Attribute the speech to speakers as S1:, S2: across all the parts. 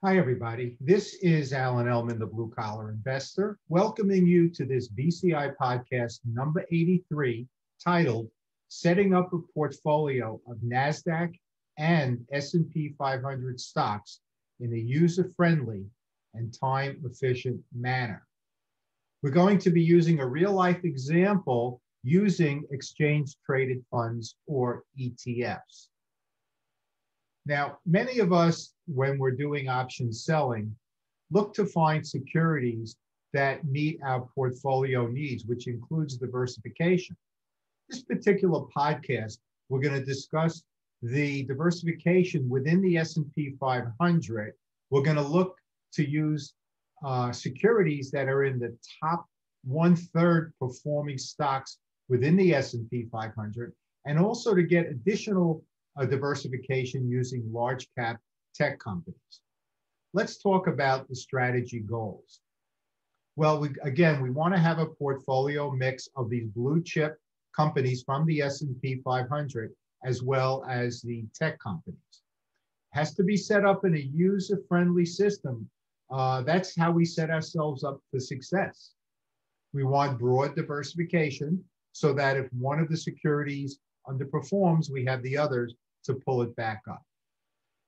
S1: Hi, everybody. This is Alan Ellman, the Blue Collar Investor, welcoming you to this BCI podcast number 83, titled Setting Up a Portfolio of Nasdaq and S&P 500 Stocks in a User-Friendly and Time-Efficient Manner. We're going to be using a real-life example using exchange-traded funds, or ETFs. Now, many of us, when we're doing option selling, look to find securities that meet our portfolio needs, which includes diversification. This particular podcast, we're going to discuss the diversification within the S&P 500. We're going to look to use securities that are in the top 1/3 performing stocks within the S&P 500, and also to get additional diversification using large cap tech companies. Let's talk about the strategy goals. Well, we want to have a portfolio mix of these blue chip companies from the S&P 500 as well as the tech companies. It has to be set up in a user-friendly system. That's how we set ourselves up for success. We want broad diversification so that if one of the securities underperforms, we have the others to pull it back up.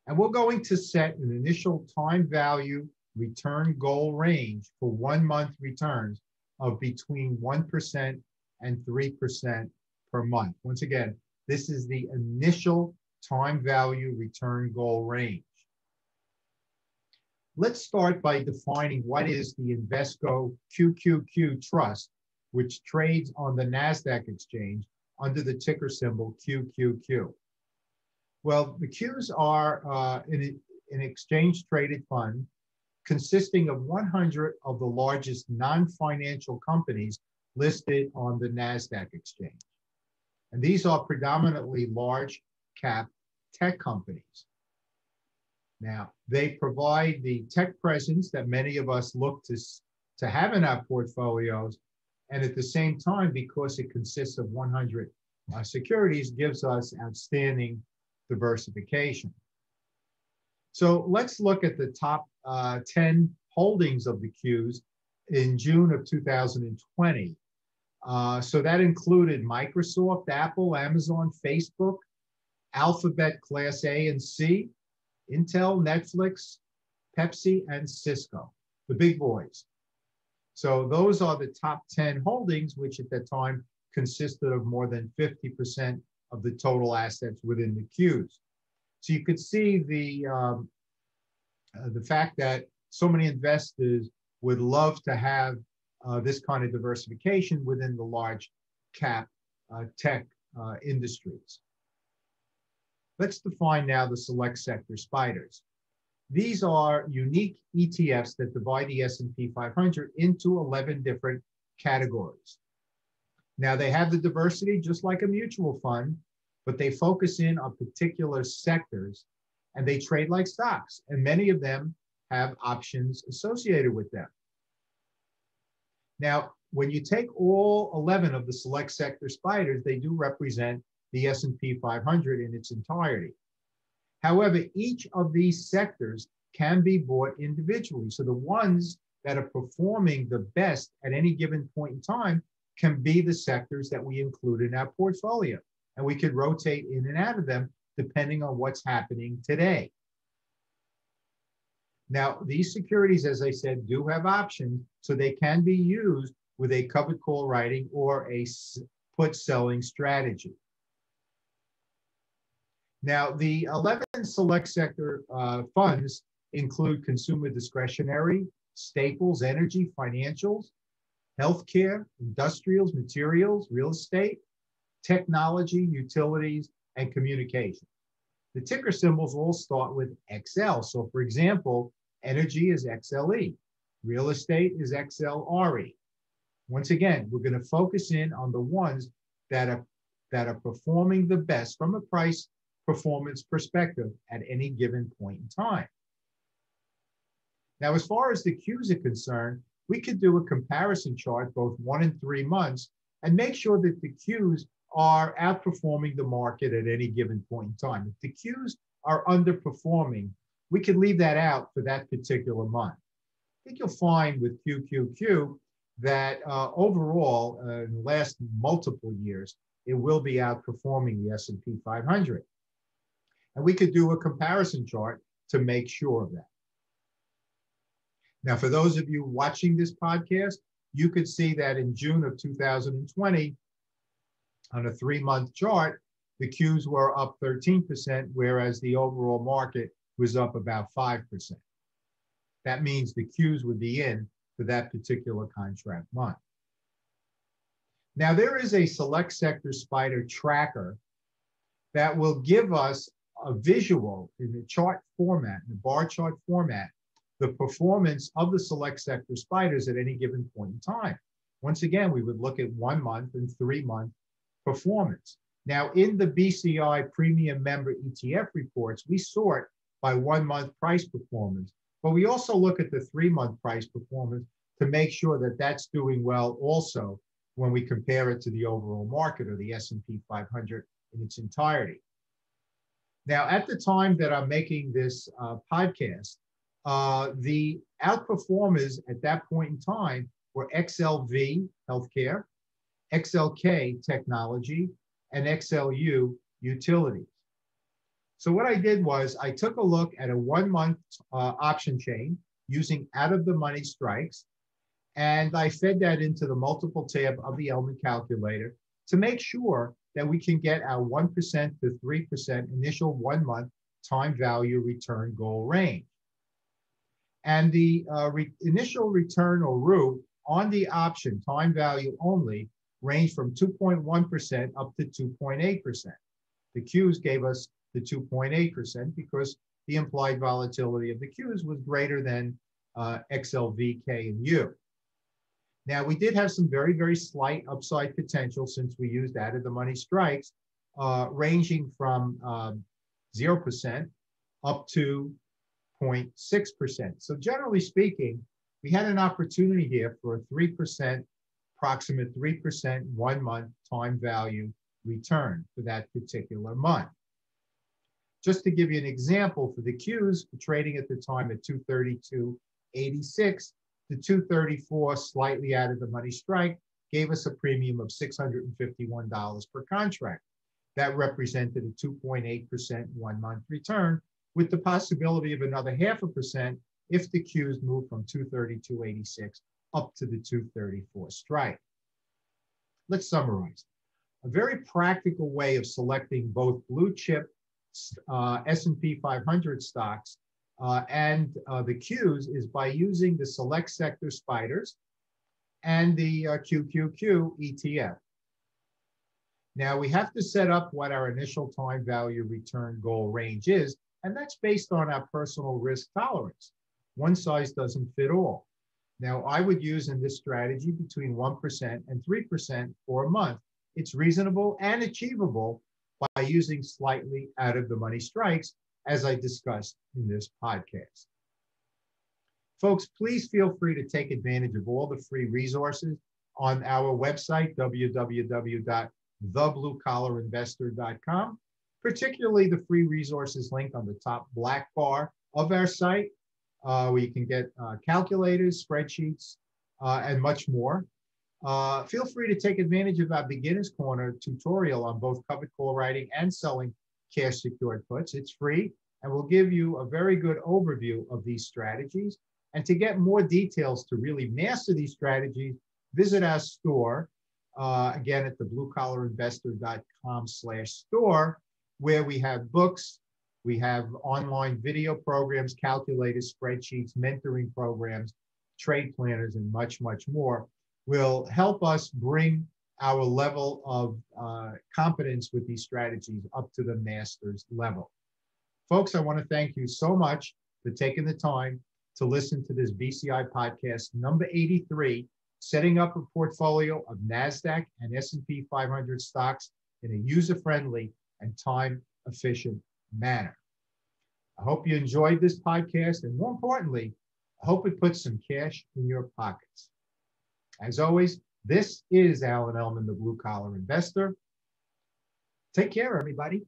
S1: And we're going to set an initial time value return goal range for 1 month returns of between 1% and 3% per month. Once again, this is the initial time value return goal range. Let's start by defining what is the Invesco QQQ Trust, which trades on the Nasdaq exchange under the ticker symbol QQQ. Well, the Qs are an exchange-traded fund consisting of 100 of the largest non-financial companies listed on the Nasdaq exchange. And these are predominantly large cap tech companies. Now, they provide the tech presence that many of us look to have in our portfolios. And at the same time, because it consists of 100 securities, gives us outstanding diversification. So let's look at the top 10 holdings of the Qs in June of 2020. So that included Microsoft, Apple, Amazon, Facebook, Alphabet Class A and C, Intel, Netflix, Pepsi, and Cisco, the big boys. So those are the top 10 holdings, which at that time consisted of more than 50% of the total assets within the Qs. So you could see the fact that so many investors would love to have this kind of diversification within the large cap tech industries. Let's define now the select sector spiders. These are unique ETFs that divide the S&P 500 into 11 different categories. Now, they have the diversity just like a mutual fund, but they focus in on particular sectors, and they trade like stocks, and many of them have options associated with them. Now, when you take all 11 of the select sector spiders, they do represent the S&P 500 in its entirety. However, each of these sectors can be bought individually. So the ones that are performing the best at any given point in time can be the sectors that we include in our portfolio. And we could rotate in and out of them depending on what's happening today. Now, these securities, as I said, do have options, so they can be used with a covered call writing or a put selling strategy. Now, the 11 select sector funds include consumer discretionary, staples, energy, financials, healthcare, industrials, materials, real estate, technology, utilities, and communication. The ticker symbols all start with XL. So for example, energy is XLE, real estate is XLRE. Once again, we're going to focus in on the ones that are performing the best from a price performance perspective at any given point in time. Now, as far as the Qs are concerned, we could do a comparison chart, both 1 and 3 months, and make sure that the Qs are outperforming the market at any given point in time. If the Qs are underperforming, we could leave that out for that particular month. I think you'll find with QQQ that overall, in the last multiple years, it will be outperforming the S&P 500. And we could do a comparison chart to make sure of that. Now, for those of you watching this podcast, you could see that in June of 2020, on a 3-month chart, the Qs were up 13%, whereas the overall market was up about 5%. That means the Qs would be in for that particular contract month. Now, there is a select sector spider tracker that will give us a visual in the chart format, in the bar chart format, the performance of the select sector spiders at any given point in time. Once again, we would look at 1 month and 3-month performance. Now, in the BCI premium member ETF reports, we sort by 1-month price performance, but we also look at the 3-month price performance to make sure that that's doing well also when we compare it to the overall market or the S&P 500 in its entirety. Now, at the time that I'm making this podcast, the outperformers at that point in time were XLV, healthcare, XLK, technology, and XLU, utilities. So what I did was I took a look at a 1-month option chain using out-of-the-money strikes, and I fed that into the multiple tab of the Ellman calculator to make sure that we can get our 1% to 3% initial 1-month time value return goal range. And the initial return or ROE on the option time value only ranged from 2.1% up to 2.8%. The Qs gave us the 2.8% because the implied volatility of the Qs was greater than XLV, K, and U. Now, we did have some very, very slight upside potential since we used out-of-the-money strikes, ranging from 0% up to 0.6%. So generally speaking, we had an opportunity here for a 3%, approximate 3% 1-month time value return for that particular month. Just to give you an example, for the Qs, trading at the time at 232.86, the 234 slightly out of the money strike gave us a premium of $651 per contract. That represented a 2.8% 1-month return, with the possibility of another 0.5% if the Qs move from 232.86 up to the 234 strike. Let's summarize. A very practical way of selecting both blue chip S&P 500 stocks and the Qs is by using the select sector spiders and the QQQ ETF. Now, we have to set up what our initial time value return goal range is, and that's based on our personal risk tolerance. One size doesn't fit all. Now, I would use in this strategy between 1% and 3% for a month. It's reasonable and achievable by using slightly out-of-the-money strikes, as I discussed in this podcast. Folks, please feel free to take advantage of all the free resources on our website, www.thebluecollarinvestor.com, particularly the free resources link on the top black bar of our site, where you can get calculators, spreadsheets, and much more. Feel free to take advantage of our Beginner's Corner tutorial on both covered call writing and selling cash secured puts. It's free and will give you a very good overview of these strategies. And to get more details to really master these strategies, visit our store, again at thebluecollarinvestor.com/store, where we have books, we have online video programs, calculators, spreadsheets, mentoring programs, trade planners, and much, much more. Will help us bring our level of competence with these strategies up to the master's level. Folks, I want to thank you so much for taking the time to listen to this BCI podcast number 83, setting up a portfolio of Nasdaq and S&P 500 stocks in a user-friendly and time-efficient manner. I hope you enjoyed this podcast, and more importantly, I hope it puts some cash in your pockets. As always, this is Alan Ellman, the Blue Collar Investor. Take care, everybody.